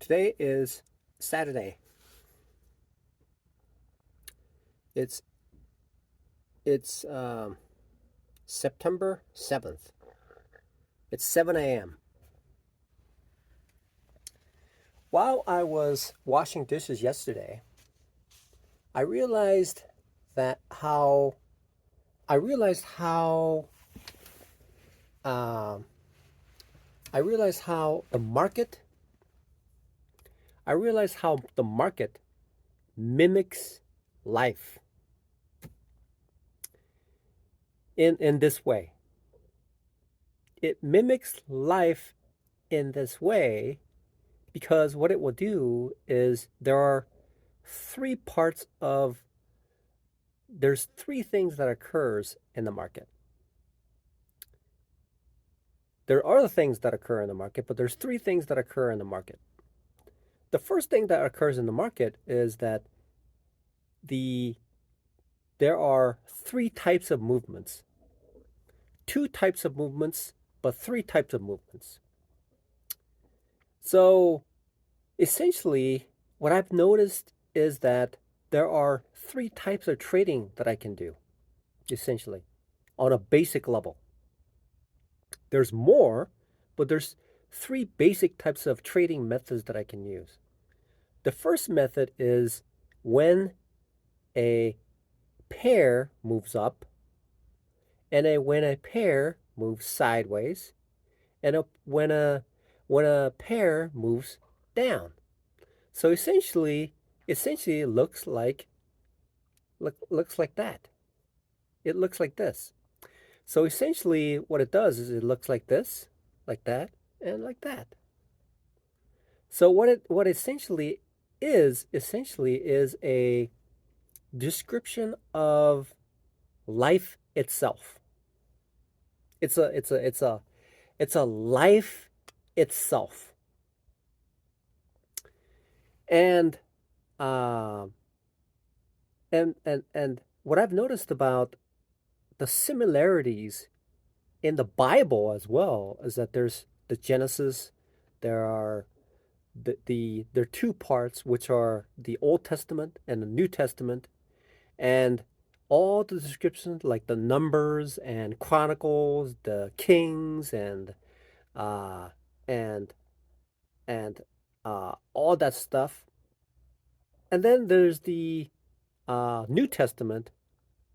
Today is Saturday. It's it's September 7th. It's 7 a.m. While I was washing dishes yesterday, I realized that how I realized how um I realized how the market I realized how the market mimics life in this way. It mimics life in this way because what it will do is three parts of there's three things that occurs in the market. There are other things that occur in the market, but there's three things that occur in the market. The first thing that occurs in the market is that the there are three types of movements. Two types of movements, but three types of movements. So essentially what I've noticed is that there are three types of trading that I can do, essentially, on a basic level. There's more, but there's three basic types of trading methods that I can use. The first method is when a pair moves up and when a pair moves sideways and when a pair moves down. So essentially it looks like that. It looks like this. So essentially what it does is it looks like this, like that, and like that. So what essentially is a description of life itself. It's a life itself. And uh, and what I've noticed about the similarities in the Bible as well is that there's the Genesis, there are there are two parts, which are the Old Testament and the New Testament, and all the descriptions like the Numbers and Chronicles, the Kings, uh, and and all that stuff. And then there's the New Testament,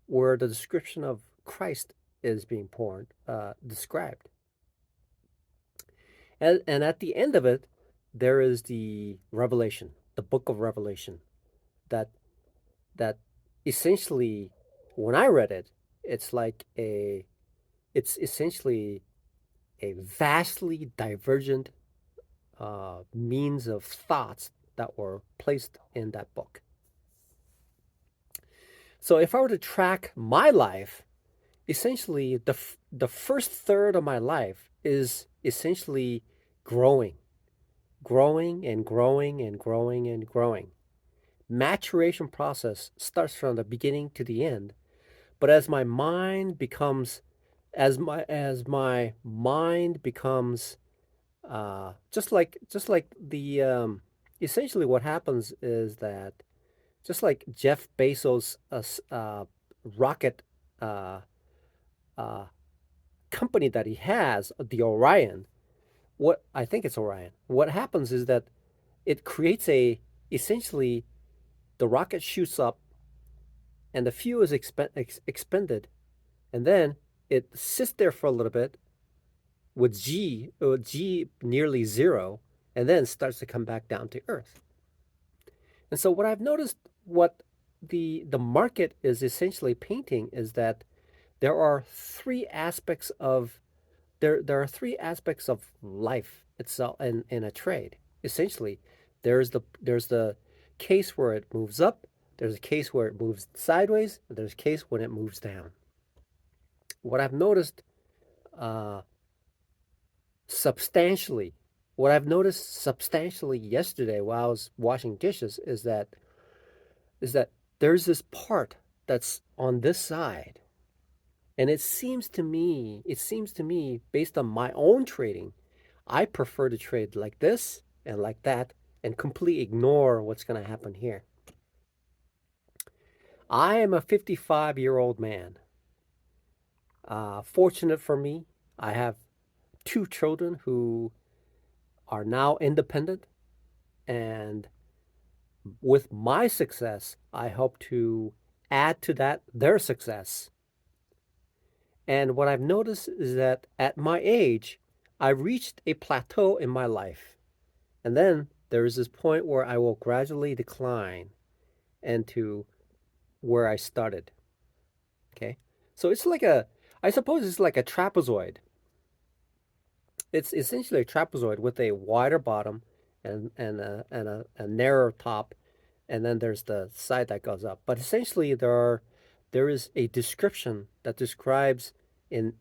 where the description of Christ is being described. And at the end of it, there is the Revelation, the book of Revelation, that that essentially, when I read it, it's like it's essentially a vastly divergent means of thoughts that were placed in that book. So if I were to track my life, essentially the first third of my life is essentially growing, growing and growing and growing and growing. Maturation process starts from the beginning to the end, but as my mind becomes as my mind becomes just like the essentially what happens is that just like Jeff Bezos rocket uh, uh, company that he has, the Orion, what I think it's Orion. What happens is that it creates essentially the rocket shoots up and the fuel is expended, and then it sits there for a little bit with G nearly zero, and then starts to come back down to Earth. And so what I've noticed, what the market is essentially painting, is that there are three aspects of there are three aspects of life itself in a trade. Essentially, there's the case where it moves up, there's a case where it moves sideways, and there's a case when it moves down. What I've noticed uh, substantially, what I've noticed substantially yesterday while I was washing dishes is that there's this part that's on this side, and it seems to me based on my own trading, I prefer to trade like this and like that and completely ignore what's going to happen here. I am a 55-year-old man. Fortunate for me, I have two children who are now independent, and with my success, I hope to add to that their success. And what I've noticed is that at my age, I reached a plateau in my life. And then there is this point where I will gradually decline into where I started. Okay. So it's like I suppose it's like a trapezoid. It's essentially a trapezoid with a wider bottom and a narrower top, and then there's the side that goes up. But essentially, there is a description that describes in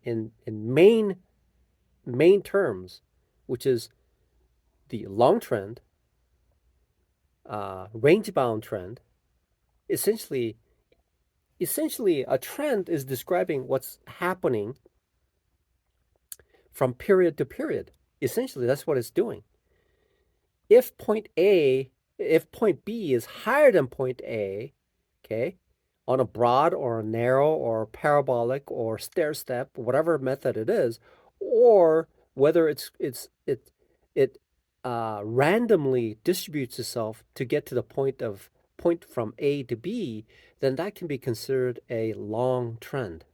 main terms, which is the long trend, range bound trend. Essentially, essentially, a trend is describing what's happening from period to period. Essentially, that's what it's doing. If point A, if point B is higher than point A, okay, on a broad or a narrow or parabolic or stair step, whatever method it is, or whether it randomly distributes itself to get to the point from A to B, then that can be considered a long trend.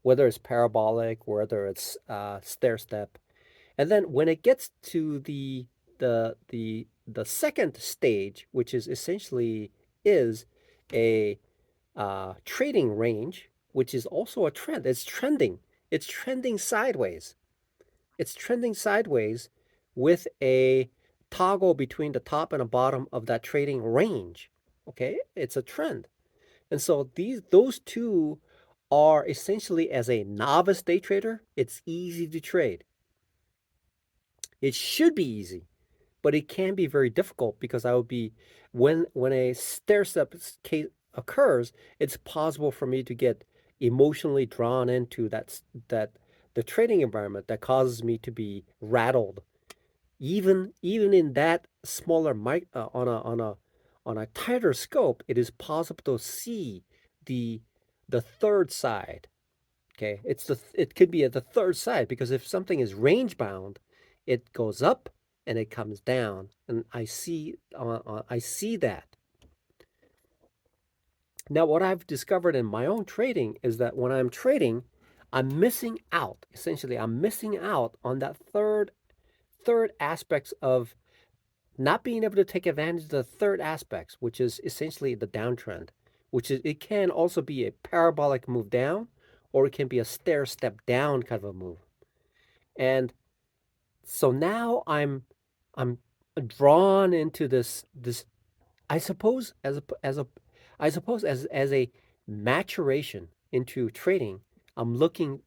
Whether it's parabolic, whether it's stair step, and then when it gets to the second stage, which is essentially is a trading range, which is also a trend. It's trending. It's trending sideways. It's trending sideways with a toggle between the top and the bottom of that trading range. Okay, it's a trend, and so those two are essentially as a novice day trader, it's easy to trade. It should be easy, but it can be very difficult because I would be when a stair step case occurs, it's possible for me to get emotionally drawn into that the trading environment that causes me to be rattled. Even in that smaller mic on a tighter scope, it is possible to see the the third side. Okay, it could be at the third side because if something is range bound, it goes up and it comes down, and I see that. Now, what I've discovered in my own trading is that when I'm trading, I'm missing out. Essentially, I'm missing out on that third aspects of not being able to take advantage of the third aspects, which is essentially the downtrend, which is it can also be a parabolic move down, or it can be a stair step down kind of a move. And so now I'm drawn into this I suppose as a I suppose as a maturation into trading, I'm looking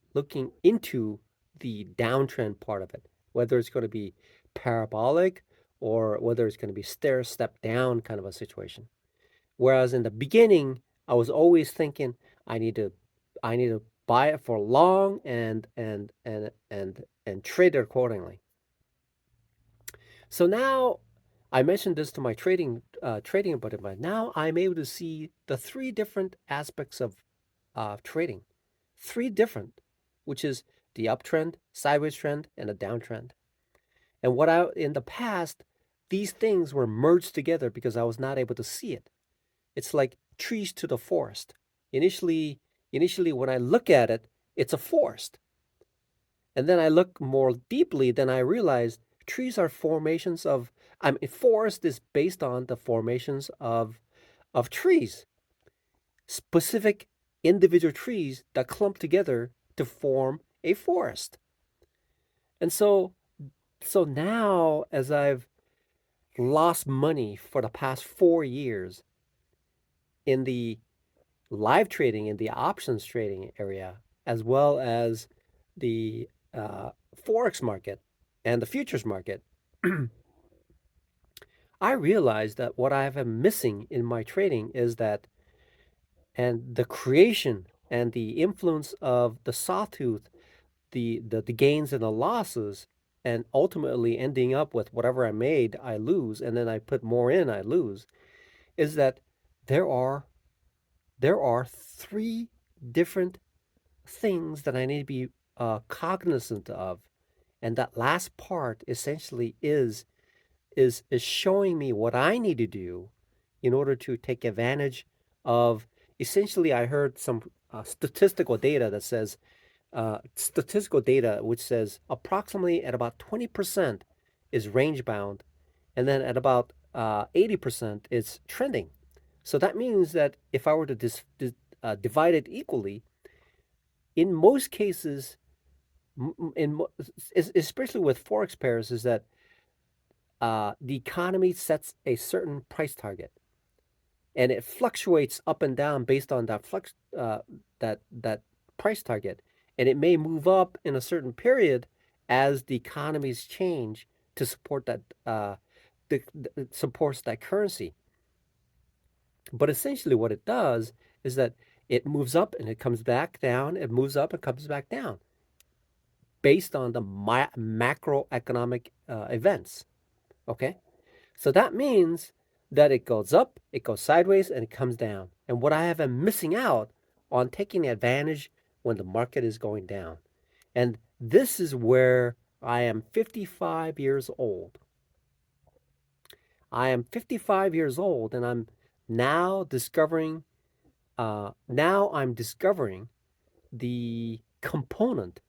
into the downtrend part of it, whether it's going to be parabolic or whether it's going to be stair step down kind of a situation. Whereas in the beginning, I was always thinking I need to I need to buy it for long and trade it accordingly. So now I mentioned this to my trading buddy, but now I'm able to see the three different aspects of trading, three different, which is the uptrend, sideways trend, and a downtrend. And what I in the past, these things were merged together because I was not able to see it. It's like trees to the forest. Initially, initially when I look at it, it's a forest. And then I look more deeply, then I realize trees are formations of, I mean, forest is based on the formations of trees, specific individual trees that clump together to form a forest. And so now as I've lost money for the past 4 years in the live trading, in the options trading area, as well as the forex market and the futures market, I realized that what I have been missing in my trading is that, and the creation and the influence of the sawtooth, the gains and the losses. and ultimately ending up with whatever I made, I lose, and then I put more in, I lose, is that there are there are three different things that I need to be cognizant of, and that last part essentially is showing me what I need to do in order to take advantage of. Essentially, I heard some statistical data which says approximately at about 20% is range bound, and then at about 80% is trending. So that means that if I were to divide it equally, in most cases, especially with forex pairs, is that the economy sets a certain price target, and it fluctuates up and down based on that price target, and it may move up in a certain period as the economies change to support that supports that currency. But essentially, what it does is that it moves up and it comes back down. It moves up and comes back down based on the macroeconomic events. Okay, so that means that it goes up, it goes sideways, and it comes down. And what I have been missing out on taking advantage when the market is going down. And this is where I am 55 years old. I am 55 years old, and I'm now discovering. Now I'm discovering the component,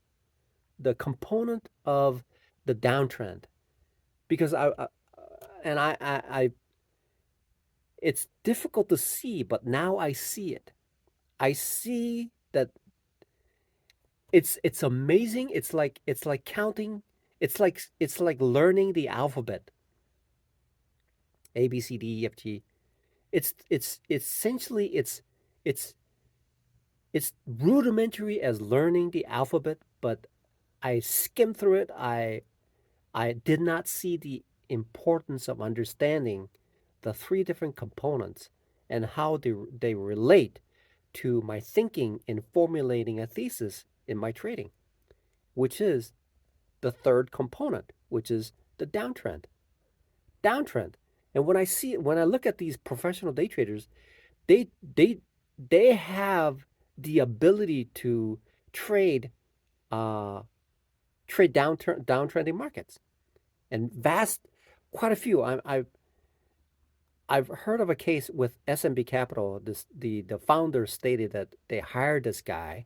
the component of the downtrend, because I it's difficult to see, but now I see it. I see that it's amazing. It's like counting. It's like learning the alphabet. A B C D E F G. It's essentially it's it's rudimentary as learning the alphabet, but I skimmed through it. I did not see the importance of understanding the three different components and how they relate to my thinking in formulating a thesis in my trading, which is the third component, which is the downtrend. Downtrend. And when I look at these professional day traders, they they they have the ability to trade uh trade downtrending markets, and quite a few. I've heard of a case with SMB Capital. The founder stated that they hired this guy,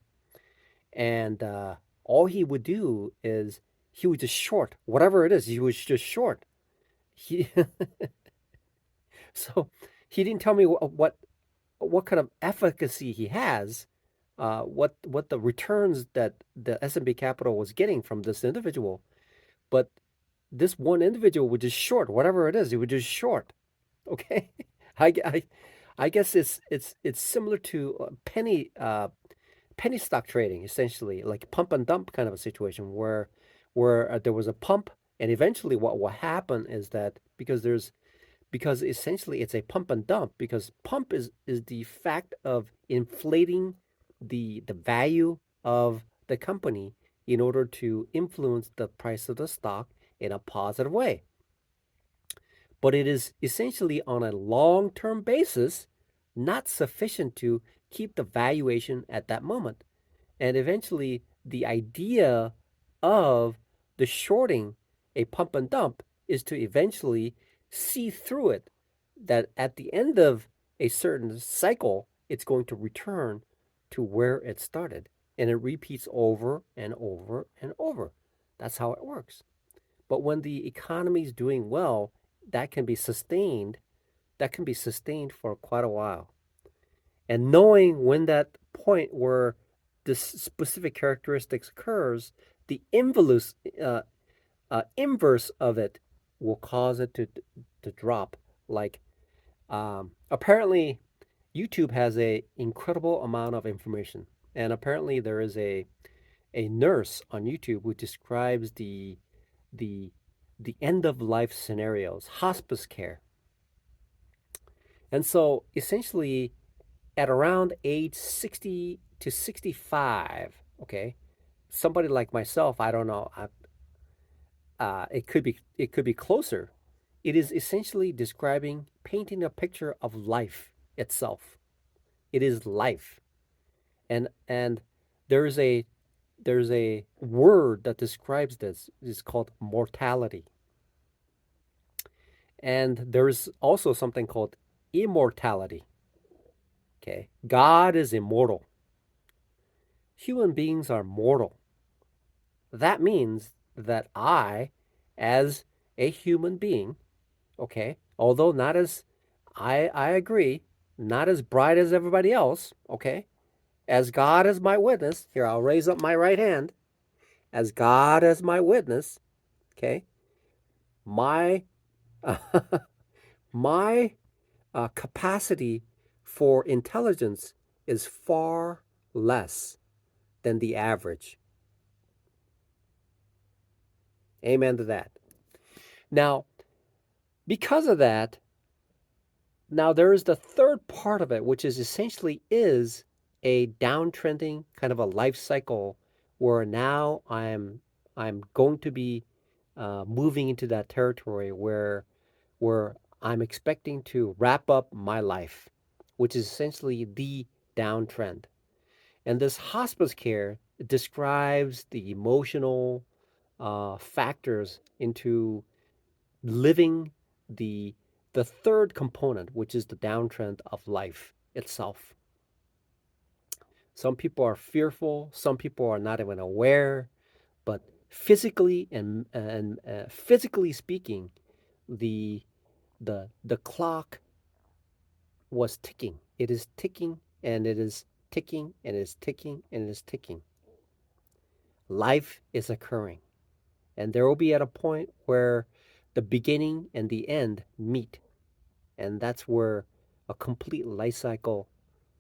and all he would do is he would just short whatever it is. He was just short. He so he didn't tell me what kind of efficacy he has, what the returns that the SMB Capital was getting from this individual, but this one individual would just short whatever it is. He would just short. Okay, I, I, I guess it's similar to penny stock trading, essentially, like pump and dump kind of a situation where there was a pump, and eventually what will happen is that because essentially it's a pump and dump, because pump is the fact of inflating the value of the company in order to influence the price of the stock in a positive way, but it is essentially on a long-term basis not sufficient to keep the valuation at that moment. And eventually, the idea of the shorting a pump and dump is to eventually see through it, that at the end of a certain cycle, it's going to return to where it started. And it repeats over and over and over. That's how it works. But when the economy is doing well, that can be sustained. That can be sustained for quite a while. And knowing when that point where this specific characteristics occurs, the inverse of it will cause it to drop. Like apparently, YouTube has a incredible amount of information, and apparently there is a nurse on YouTube who describes the the end of life scenarios, hospice care. And so essentially at around age 60 to 65, okay, somebody like myself, I don't know, it could be closer. It is essentially describing, painting a picture of life itself. It is life, and there's a there's a word that describes this. It's called mortality, and there's also something called immortality. Okay, God is immortal. Human beings are mortal. That means that I, as a human being, okay, although not as I agree, not as bright as everybody else, okay, as God as my witness, here I'll raise up my right hand, as God as my witness, okay, my my capacity for intelligence is far less than the average. Amen to that. Now, because of that, now there is the third part of it, which is essentially is a downtrending kind of a life cycle where now I'm going to be moving into that territory where I'm expecting to wrap up my life, which is essentially the downtrend. And this hospice care describes the emotional factors into living the the third component, which is the downtrend of life itself. Some people are fearful, some people are not even aware, but physically and physically speaking, the the clock was ticking. It is ticking and it is ticking and it is ticking and it is ticking. Life is occurring, and there will be at a point where the beginning and the end meet, and that's where a complete life cycle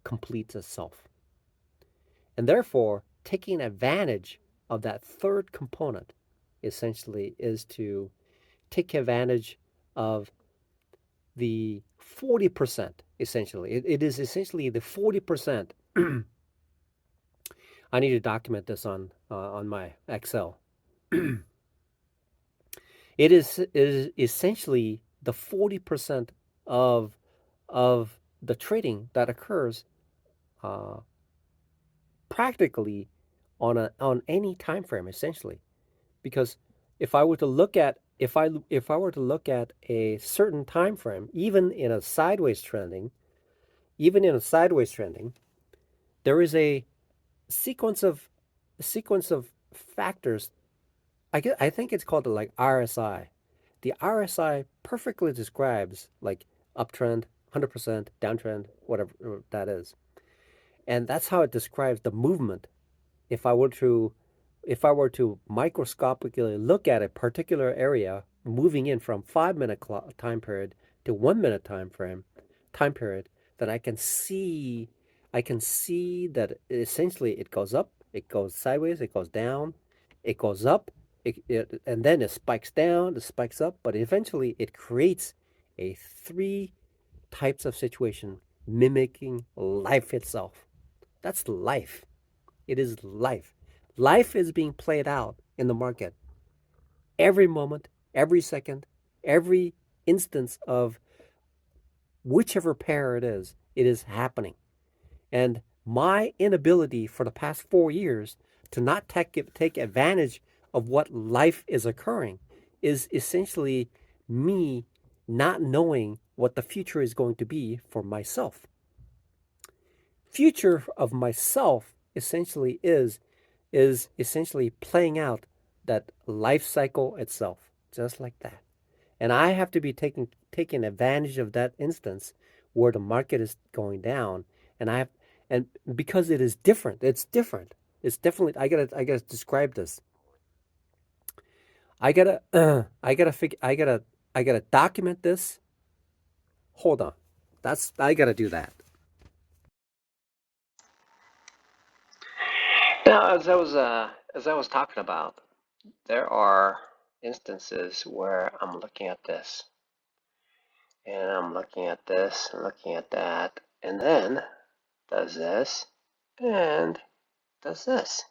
completes itself. And therefore, taking advantage of that third component essentially is to take advantage of the 40%, essentially. It is essentially the 40%. I need to document this on my Excel. It is essentially the 40% of of the trading that occurs uh, practically on any time frame, essentially. Because if I were to look at a certain time frame, even in a sideways trending, there is sequence of a sequence of factors. I think it's called like RSI. The RSI perfectly describes like uptrend, 100%, downtrend, whatever that is. And that's how it describes the movement. If I were to if I were to microscopically look at a particular area moving in from 5 minute time period to 1 minute time period, then I can see that essentially it goes up, it goes sideways, it goes down, it goes up, and then it spikes down, it spikes up, but eventually it creates a three types of situation mimicking life itself. That's life. It is life. Life is being played out in the market every moment, every second, every instance of whichever pair it is happening. And my inability for the past 4 years to not take advantage of what life is occurring is essentially me not knowing what the future is going to be for myself. Future of myself essentially is essentially playing out that life cycle itself, just like that. And I have to be taking advantage of that instance where the market is going down, and I have and because it is different, it's different. It's definitely I gotta describe this. I gotta document this. Hold on, that's I gotta do that. Now, as I was talking about, there are instances where I'm looking at this, and I'm looking at this, and looking at that, and then does this, and does this.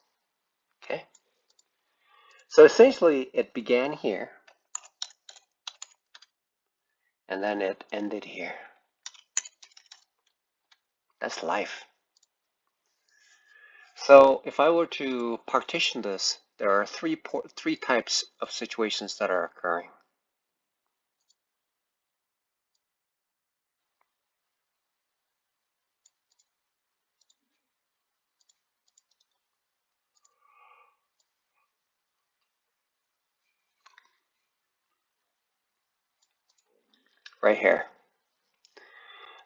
Okay. So essentially, it began here, and then it ended here. That's life. So if I were to partition this, there are three types of situations that are occurring. Right here.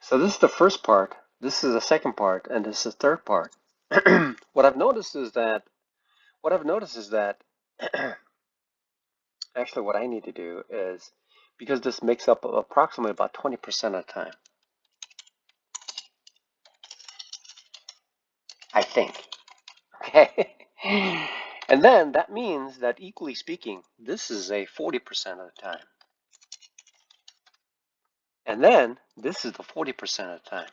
So this is the first part, this is the second part, and this is the third part. What I've noticed is that actually what I need to do is, because this makes up approximately about 20% of the time, I think. Okay. And then that means that equally speaking, this is a 40% of the time. And then this is the 40% of the time.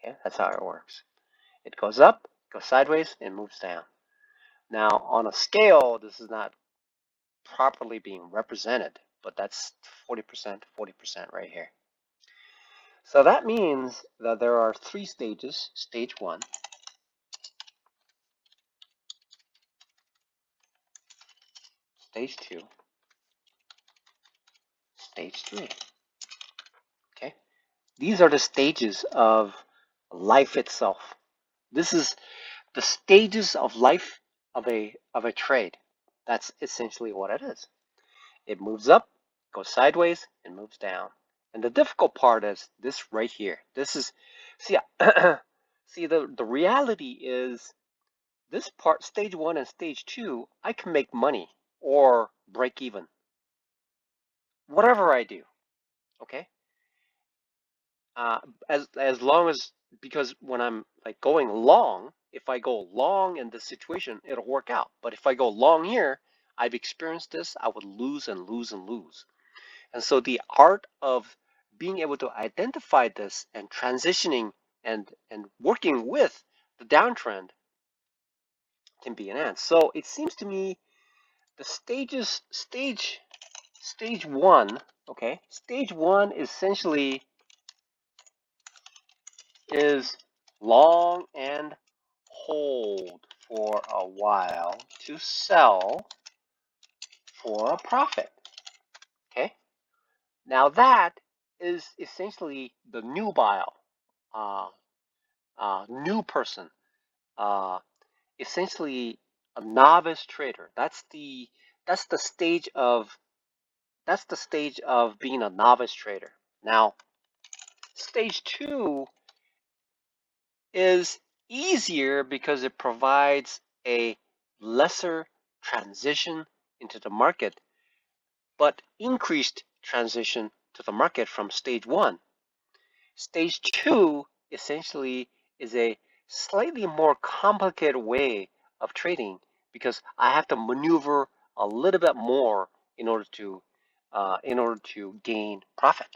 Okay, that's how it works. It goes up, goes sideways, and moves down. Now, on a scale, this is not properly being represented, but that's 40%, 40% right here. So that means that there are three stages. Stage one, stage two, stage three. Okay, these are the stages of life itself. This is the stages of life of a trade. That's essentially what it is. It moves up, goes sideways, and moves down. And the difficult part is this right here. This is, see, see, the reality is this part, stage one and stage two, I can make money or break even, whatever I do. Okay, uh, as long as, because when I'm like going long, if I go long in this situation, it'll work out. But if I go long here, I've experienced this. I would lose and lose and lose. And so the art of being able to identify this and transitioning and working with the downtrend can be enhanced. So it seems to me the stage one, okay, stage one essentially is long and hold for a while to sell for a profit. Okay, now that is essentially the new buyer, uh, new person, uh, essentially a novice trader. That's the stage of that's the stage of being a novice trader. Now, stage two is easier because it provides a lesser transition into the market, but increased transition to the market from stage one. Stage two essentially is a slightly more complicated way of trading because I have to maneuver a little bit more in order to gain profit.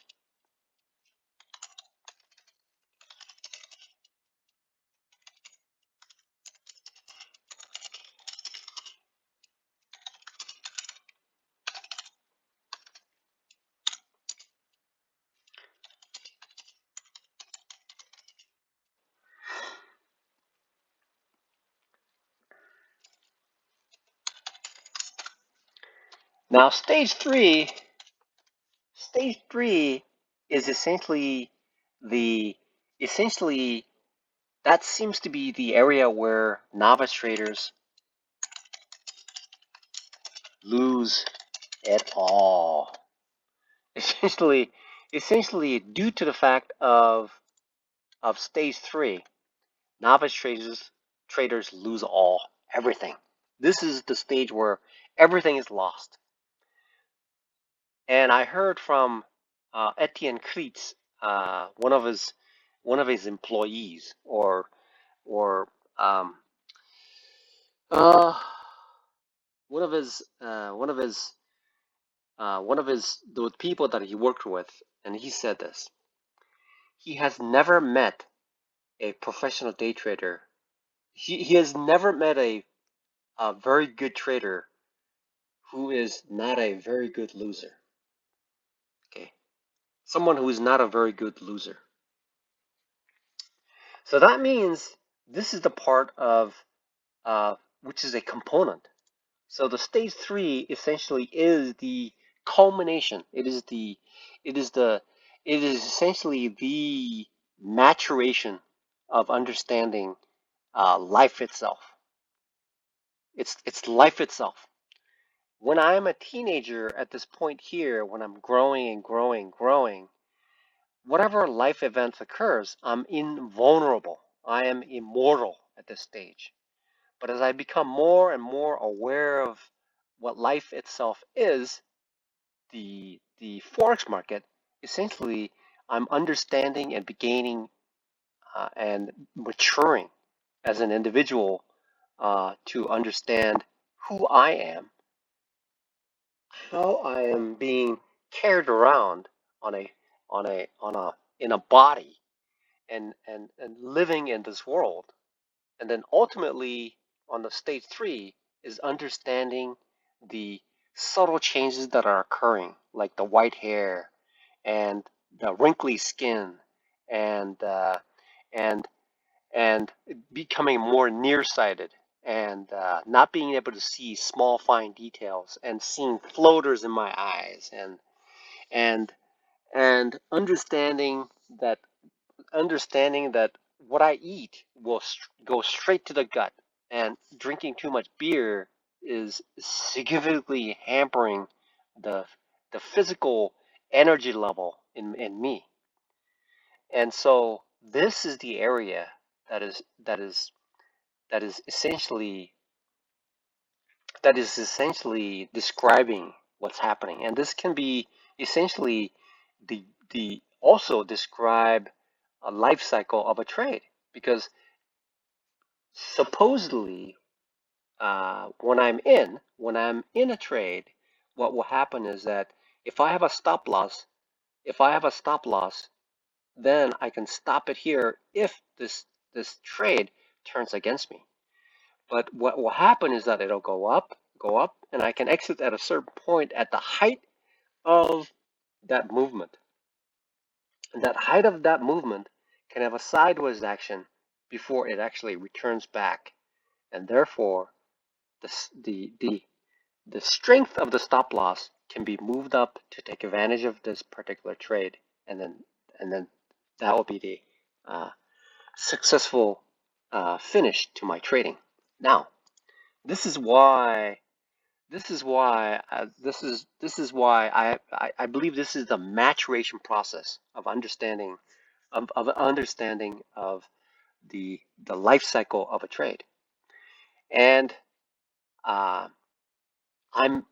Now, stage three is the essentially that seems to be the area where novice traders lose it all. Essentially, essentially due to the fact of stage three, novice traders lose everything. This is the stage where everything is lost. And I heard from Etienne Kritz, one of his employees, or uh, one of his the people that he worked with, and he said this. He has never met a professional day trader. He has never met a very good trader who is not a very good loser. Okay, someone who is not a very good loser. So that means this is the part of which is a component. So the stage three essentially is the culmination. It is essentially the maturation of understanding life itself. It's life itself. When I'm a teenager at this point here, when I'm growing and growing, whatever life events occurs, I'm invulnerable. I am immortal at this stage. But as I become more and more aware of what life itself is, the forex market, essentially, I'm understanding and gaining and maturing as an individual to understand who I am, how I am being carried around on a in a body and living in this world. And then ultimately on the stage three is understanding the subtle changes that are occurring, like the white hair and the wrinkly skin and and and becoming more nearsighted and not being able to see small fine details and seeing floaters in my eyes and and that understanding that what I eat will go straight to the gut, and drinking too much beer is significantly hampering the the physical energy level in me. And so this is the area that is that is that is essentially describing what's happening. And this can be essentially the also describe a life cycle of a trade, because supposedly when I'm in a trade, what will happen is that if I have a stop loss, if I have a stop loss, then I can stop it here if this trade turns against me. But what will happen is that it'll go up, and I can exit at a certain point at the height of that movement. And that height of that movement can have a sideways action before it actually returns back, and therefore the strength of the stop loss can be moved up to take advantage of this particular trade, and then that will be the successful finish to my trading. Now, this is why this is why I believe this is the maturation process of understanding of the life cycle of a trade. And uh, I'm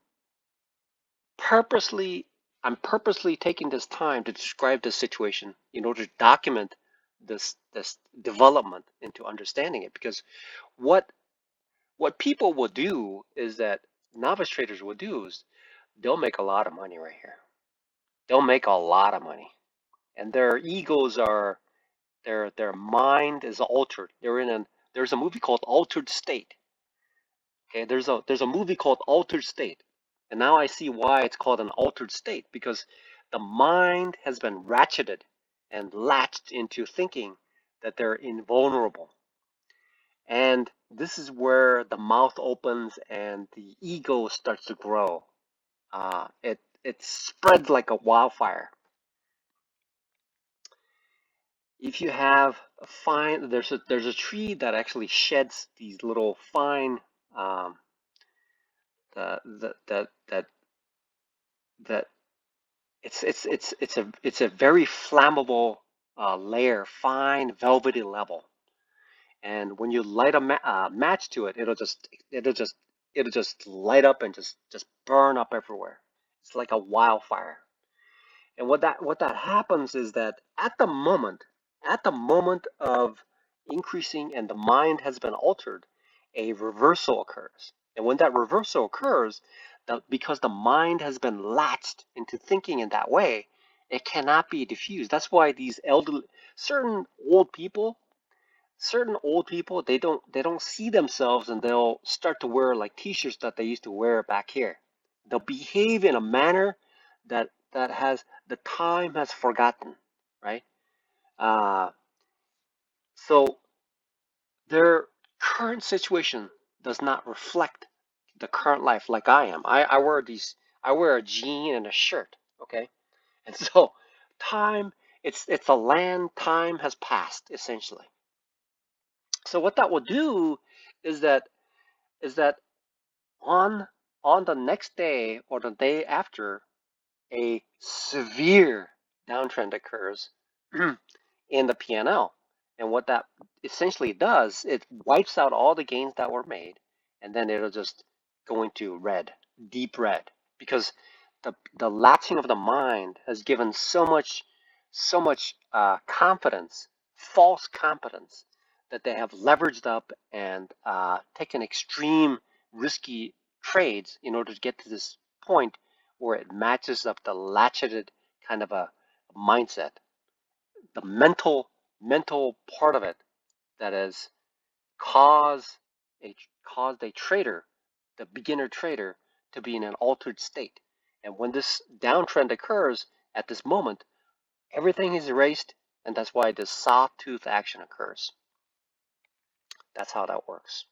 purposely I'm purposely taking this time to describe this situation in order to document this development into understanding it, because what people will do is that novice traders will do is they'll make a lot of money right here. They'll make a lot of money, and their egos are their mind is altered. There's a movie called Altered State. Okay, there's a movie called Altered State, and now I see why it's called an altered state, because the mind has been ratcheted and latched into thinking that they're invulnerable, and this is where the mouth opens and the ego starts to grow. It spreads like a wildfire. If you have a fine, there's a tree that actually sheds these little fine that that it's a very flammable layer, fine velvety level, and when you light a match to it, it'll just light up and just burn up everywhere. It's like a wildfire. And what that happens is that at the moment of increasing and the mind has been altered, a reversal occurs. And when that reversal occurs, because the mind has been latched into thinking in that way, it cannot be diffused. That's why these certain old people, Certain old people, they don't see themselves, and they'll start to wear like t-shirts that they used to wear back here. They'll behave in a manner that has the time has forgotten, right? Uh, so their current situation does not reflect the current life like I am. I wear a jean and a shirt, okay? And so time, it's a land time has passed essentially. So what that will do is that on the next day or the day after a severe downtrend occurs in the P&L. And what that essentially does, it wipes out all the gains that were made, and then it'll just go into red, deep red, because the latching of the mind has given so much confidence, false confidence, that they have leveraged up and taken extreme risky trades in order to get to this point where it matches up the latcheted kind of a mindset, the mental part of it that has caused caused a trader, the beginner trader, to be in an altered state. And when this downtrend occurs at this moment, everything is erased, and that's why this sawtooth action occurs. That's how that works.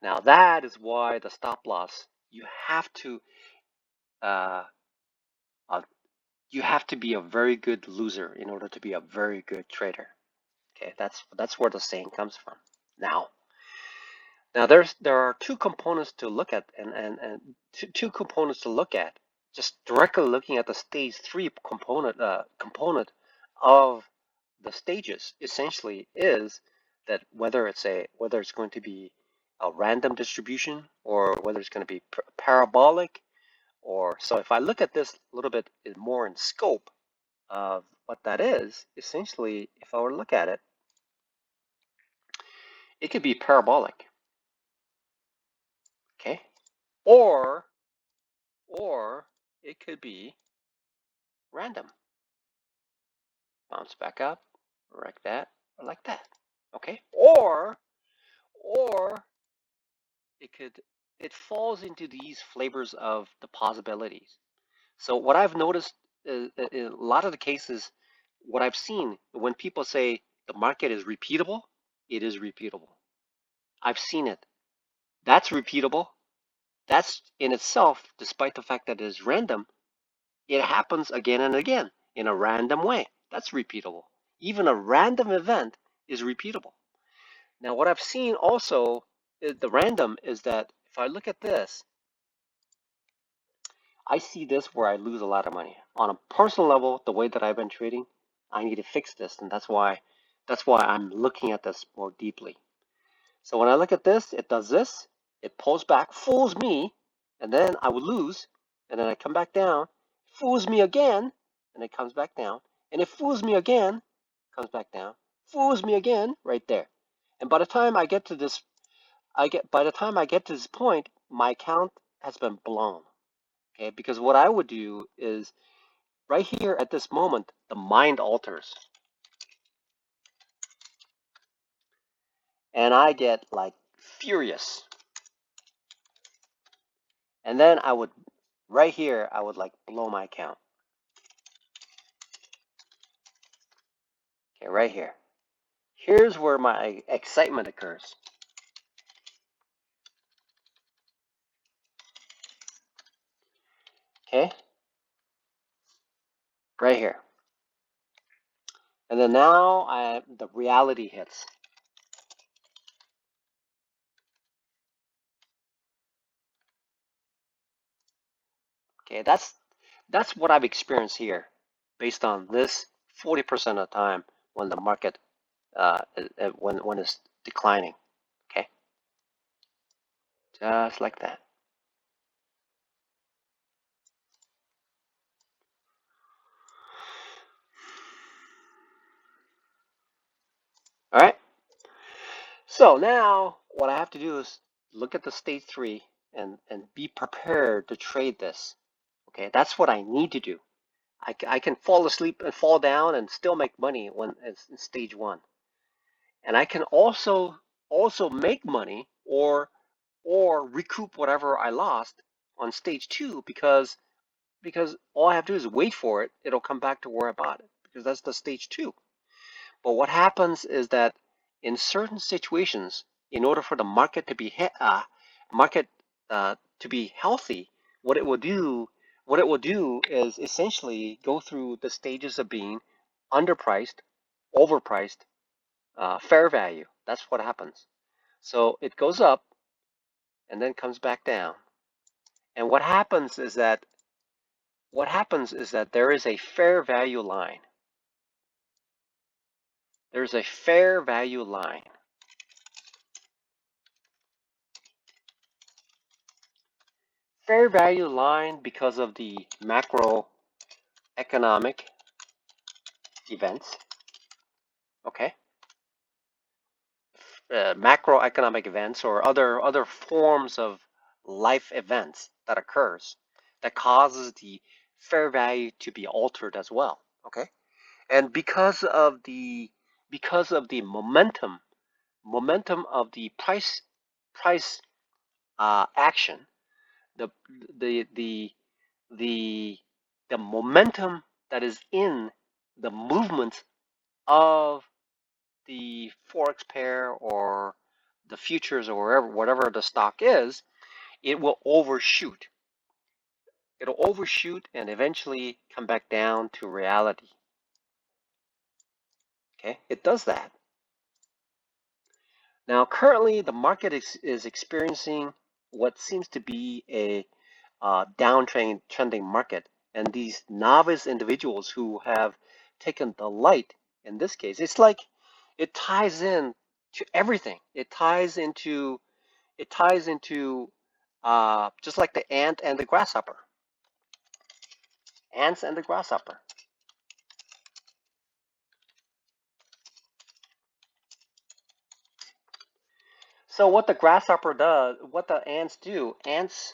Now that is why the stop loss, uh, uh, you have to be a very good loser in order to be a very good trader. Okay, that's where the saying comes from. Now, there are two components to look at, and two components to look at. Just directly looking at the stage three component of the stages essentially is that whether it's going to be a random distribution or whether it's going to be parabolic, or so. If I look at this a little bit more in scope of what that is, essentially, if I were to look at it, it could be parabolic, okay? Or or it could be random. Bounce back up, like that, or like that. Okay? Or it could it falls into these flavors of the possibilities. So what I've noticed is, in a lot of the cases, what I've seen when people say the market is repeatable, it is repeatable. I've seen it. That's repeatable. That's in itself, despite the fact that it is random, it happens again and again in a random way. That's repeatable. Even a random event is repeatable. Now, what I've seen also is the random is that if I look at this, I see this where I lose a lot of money. On a personal level, the way that I've been trading, I need to fix this, and that's why I'm looking at this more deeply. So when I look at this, it does this, it pulls back, fools me, and then I would lose, and then I come back down, fools me again, and it comes back down, and it fools me again, comes back down, fools me again, right there. And by the time I get to this, by the time I get to this point, my account has been blown. Okay, because what I would do is right here at this moment, the mind alters, and I get like furious. And then I would, right here, I would like blow my account. Okay, right here. Here's where my excitement occurs. Okay, right here. And then now the reality hits. Okay, that's what I've experienced here, based on this 40% of the time when the market when it's declining. Okay, just like that. All right. So now what I have to do is look at the stage three and be prepared to trade this. Okay, that's what I need to do. I can fall asleep and fall down and still make money when it's in stage one. and I can also make money or recoup whatever I lost on stage two because all I have to do is wait for it. It'll come back to where I bought it because that's the stage two. But what happens is that in certain situations, in order for the market to be market to be healthy, what it will do what it will do is essentially go through the stages of being underpriced, overpriced, fair value. That's what happens. So it goes up and then comes back down. And what happens is that there is a fair value line. There's a fair value line. Fair value line because of the macroeconomic events. Okay, macroeconomic events or other forms of life events that occurs that causes the fair value to be altered as well. Okay, and because of the momentum of the price action, the the the the the momentum that is in the movement of the forex pair or the futures or whatever the stock is, it will overshoot. It'll overshoot and eventually come back down to reality. Okay, it does that. Now, currently, the market is experiencing what seems to be a downtrending market, and these novice individuals who have taken delight in this case, it's like it ties in to everything. It ties into just like the ant and the grasshopper. Ants and the grasshopper. So what the ants do, ants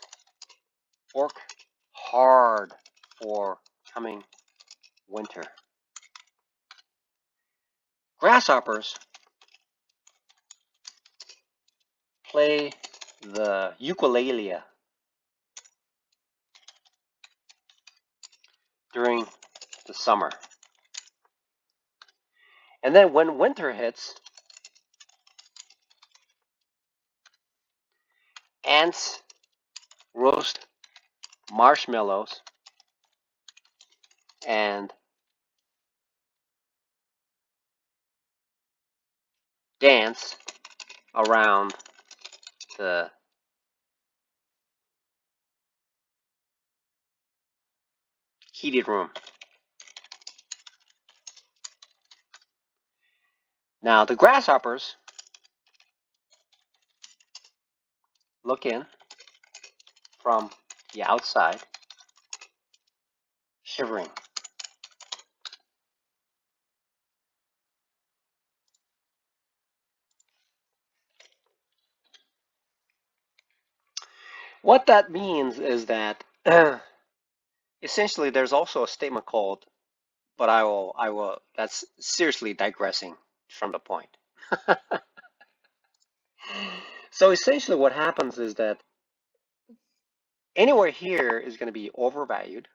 work hard for coming winter. Grasshoppers play the ukulele during the summer. And then when winter hits, ants roast marshmallows and dance around the heated room. Now, the grasshoppers look in from the outside, shivering. What that means is that essentially there's also a statement called, but that's seriously digressing from the point. So essentially what happens is that anywhere here is going to be overvalued,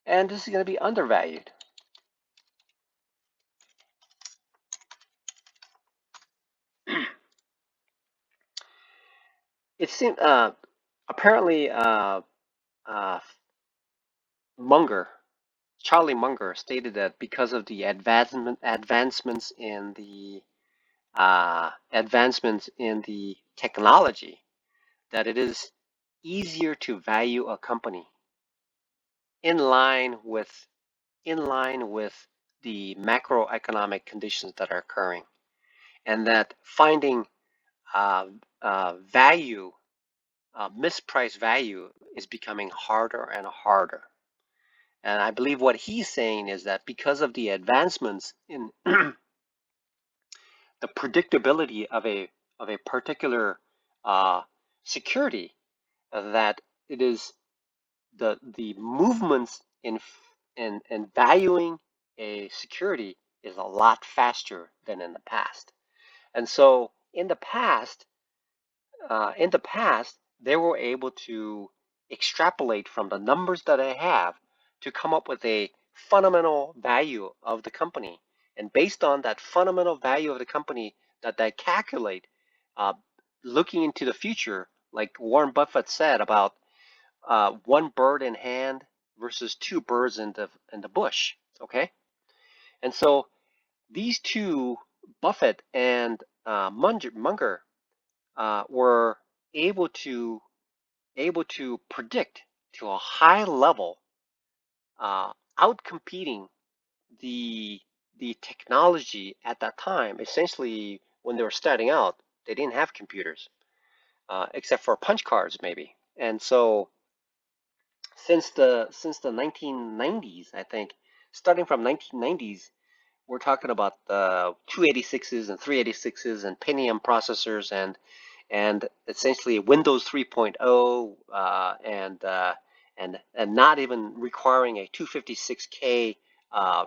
and this is going to be undervalued. It seems apparently Munger, Charlie Munger, stated that because of the advancements in the technology, that it is easier to value a company in line with in line with the macroeconomic conditions that are occurring, and that finding value, mispriced value, is becoming harder and harder. And I believe what he's saying is that because of the advancements in the predictability of a particular security, that it is the movements and valuing a security is a lot faster than in the past. And so in the past, they were able to extrapolate from the numbers that they have to come up with a fundamental value of the company. And based on that fundamental value of the company that they calculate, uh, looking into the future, like Warren Buffett said about one bird in hand versus two birds in the bush. Okay, and so these two, Buffett and Munger, were able to predict to a high level, uh, outcompeting the technology at that time. Essentially, when they were starting out, they didn't have computers, except for punch cards maybe. And so since the 1990s, I think, starting from 1990s, we're talking about the 286s and 386s and Pentium processors and essentially Windows 3.0, and not even requiring a 256K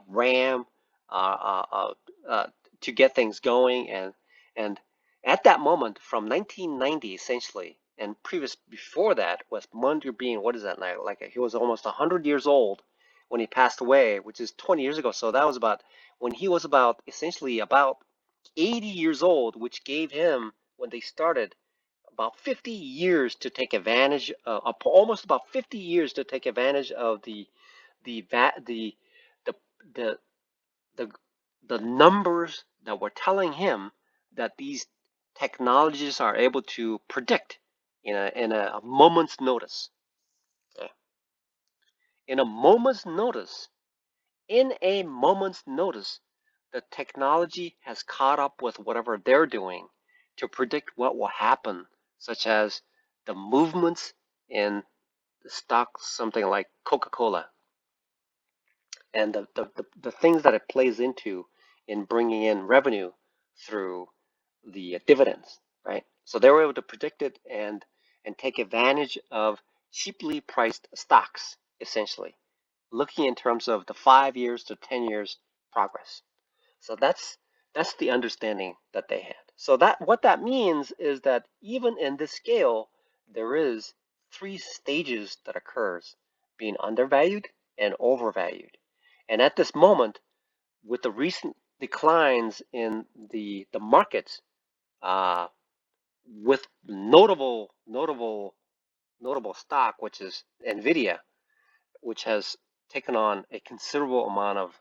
RAM, uh, uh, uh, uh, to get things going. And at that moment, from 1990 essentially, and previous before that was Munger being, what is that now? Like he was almost 100 years old when he passed away, which is 20 years ago. So that was about when he was about essentially about 80 years old, which gave him, when they started, about 50 years to take advantage almost about 50 years to take advantage of the the the the, the numbers that were telling him that these technologies are able to predict in a moment's notice. Okay? In a moment's notice, in a moment's notice, the technology has caught up with whatever they're doing to predict what will happen, such as the movements in the stock, something like Coca-Cola, and the things that it plays into in bringing in revenue through the dividends, right? So they were able to predict it and take advantage of cheaply priced stocks, essentially, looking in terms of the 5 years to 10 years progress. So that's the understanding that they had. So that what that means is that even in this scale, there is three stages that occurs: being undervalued and overvalued. And at this moment, with the recent declines in the markets, uh, with notable stock, which is Nvidia, which has taken on a considerable amount of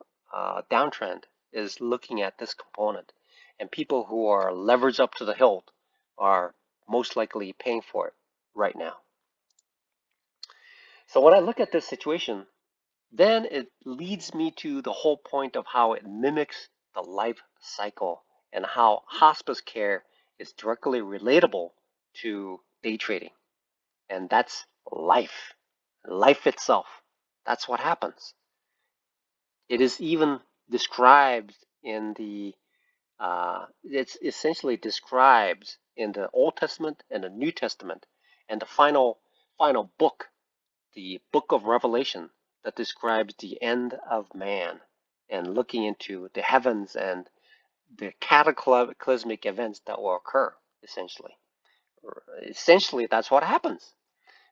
downtrend, is looking at this component. And people who are leveraged up to the hilt are most likely paying for it right now. So when I look at this situation, then it leads me to the whole point of how it mimics the life cycle and how hospice care is directly relatable to day trading. And that's life itself. That's what happens. It is even described in it's essentially describes in the Old Testament and the New Testament, and the final book, the book of Revelation, that describes the end of man and looking into the heavens and the cataclysmic events that will occur, essentially. Essentially, that's what happens.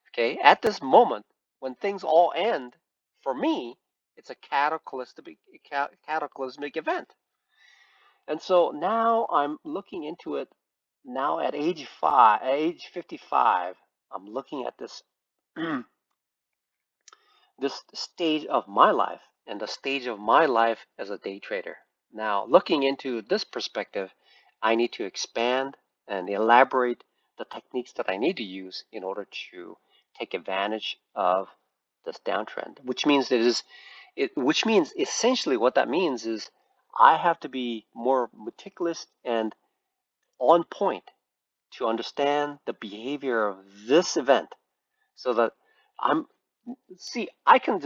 Okay, at this moment, when things all end, for me, it's a cataclysmic event. And so now I'm looking into it now at age 55. I'm looking at this this stage of my life and the stage of my life as a day trader. Now, looking into this perspective, I need to expand and elaborate the techniques that I need to use in order to take advantage of this downtrend, which means essentially what that means is I have to be more meticulous and on point to understand the behavior of this event so that I'm see I can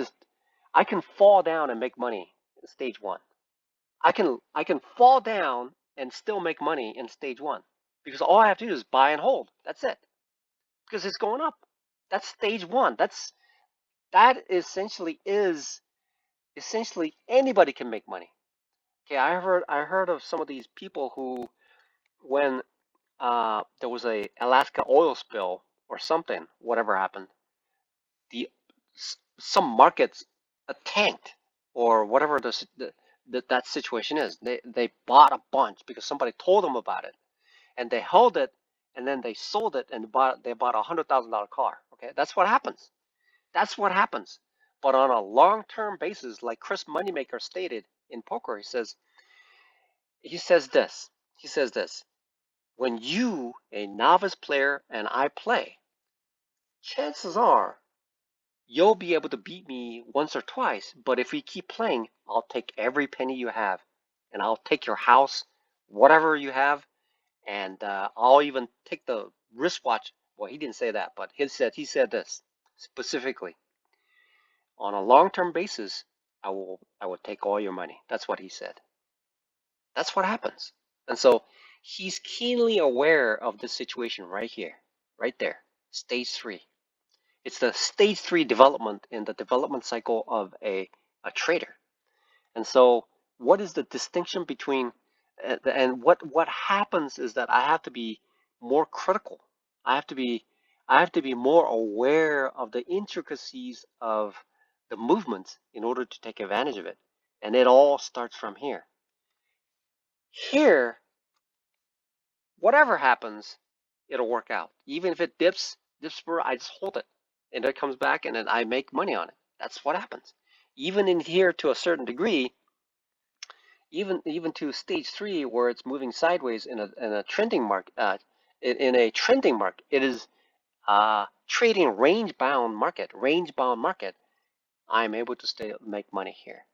fall down and make money in stage one. I can fall down and still make money in stage one because all I have to do is buy and hold. That's it. Because it's going up. That's stage one. That essentially is Essentially, anybody can make money. Okay, I heard of some of these people who, when there was a Alaska oil spill or something, whatever happened, the some markets tanked or whatever that situation is. They bought a bunch because somebody told them about it, and they held it, and then they sold it and bought $100,000 car. Okay, that's what happens. That's what happens. But on a long-term basis, like Chris Moneymaker stated in poker, he says this. He says this. When you, a novice player, and I play, chances are you'll be able to beat me once or twice, but if we keep playing, I'll take every penny you have, and I'll take your house, whatever you have, and I'll even take the wristwatch. Well, he didn't say that, but he said this specifically. On a long-term basis, I will take all your money. That's what he said. That's what happens. And so he's keenly aware of this situation right here, right there, stage three. It's the stage three development in the development cycle of a trader. And so, what is the distinction between, and what happens is that I have to be more critical. I have to be I have to be more aware of the intricacies of the movements in order to take advantage of it. And it all starts from here. Here, whatever happens, it'll work out. Even if it dips for, I just hold it, and it comes back, and then I make money on it. That's what happens. Even in here, to a certain degree, even to stage three, where it's moving sideways in a trending market, in a trending market, it is trading range bound market. I'm able to make money here.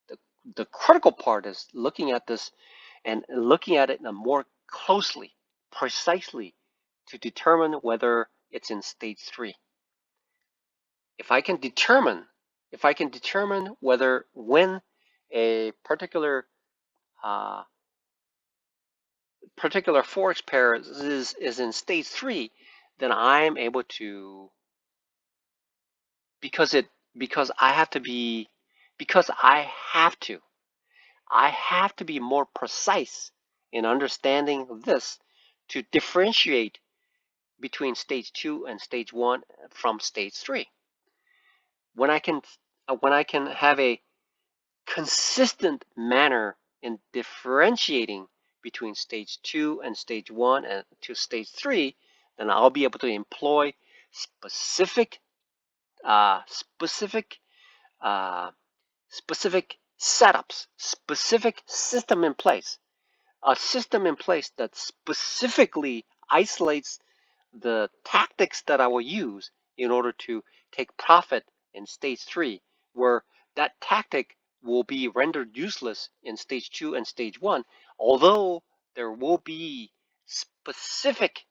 The the critical part is looking at this and looking at it more closely, precisely, to determine whether it's in stage three. If I can determine, if I can determine whether when a uh, particular forex pair is in stage three, then I'm able to, because it because I have to be because I have to be more precise in understanding this to differentiate between stage two and stage one from stage three. When I can have a consistent manner in differentiating between stage two and stage one and to stage three, then I'll be able to employ specific uh, specific uh, specific setups, specific system in place, a system in place that specifically isolates the tactics that I will use in order to take profit in stage three, where that tactic will be rendered useless in stage two and stage one, although there will be specific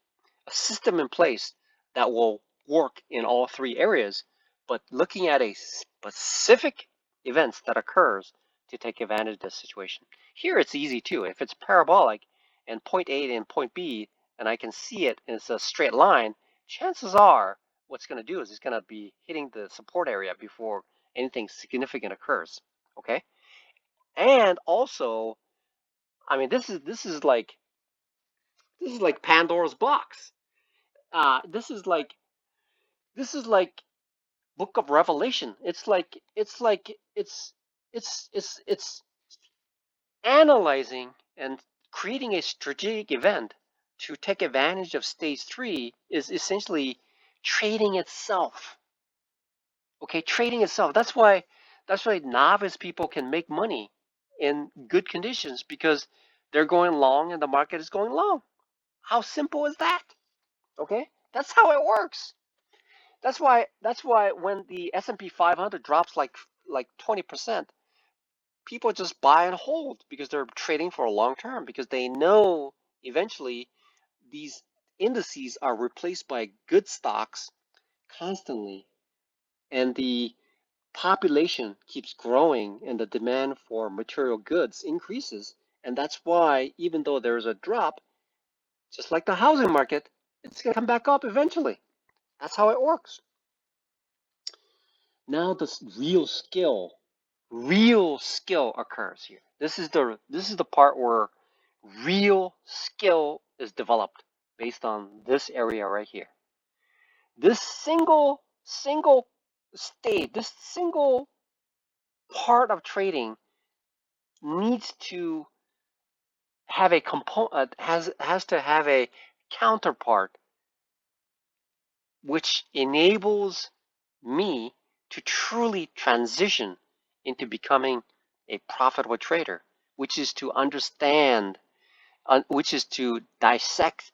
a system in place that will work in all three areas, but looking at a specific events that occurs to take advantage of this situation. Here it's easy too. If it's parabolic and point A and point B, and I can see it and it's a straight line, chances are what's going to do is it's going to be hitting the support area before anything significant occurs. Okay, and also, I mean, this is like Pandora's box. This is like Book of Revelation. It's analyzing and creating a strategic event to take advantage of stage three is essentially trading itself. Okay, trading itself. That's why novice people can make money in good conditions because they're going long and the market is going long. How simple is that? Okay? That's how it works. That's why when the S&P 500 drops like 20%, people just buy and hold because they're trading for a long term because they know eventually these indices are replaced by good stocks constantly, and the population keeps growing and the demand for material goods increases. And that's why, even though there's a drop, just like the housing market, it's going to come back up eventually. That's how it works. Now, the real skill real skill occurs here. This is the part where real skill is developed based on this area right here. This single state, this single part of trading needs to have a component, has to have a counterpart which enables me to truly transition into becoming a profitable trader, which is to understand, which is to dissect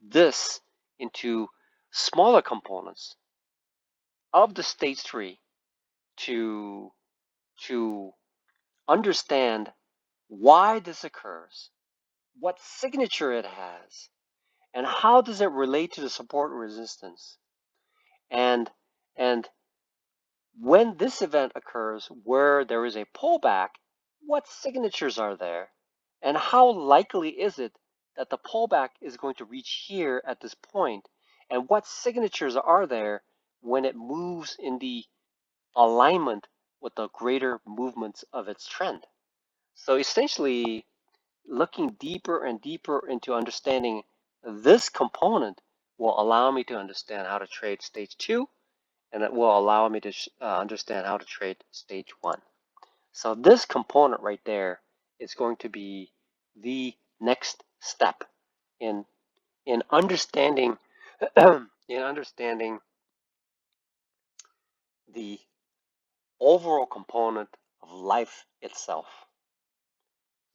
this into smaller components of the state tree to to understand why this occurs, what signature it has, and how does it relate to the support and resistance, and and when this event occurs where there is a pullback, what signatures are there, and how likely is it that the pullback is going to reach here at this point, and what signatures are there when it moves in the alignment with the greater movements of its trend. So essentially, looking deeper and deeper into understanding this component will allow me to understand how to trade stage two, and it will allow me to understand how to trade stage one. So this component right there is going to be the next step in understanding in understanding the overall component of life itself.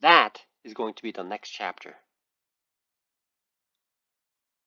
That is going to be the next chapter.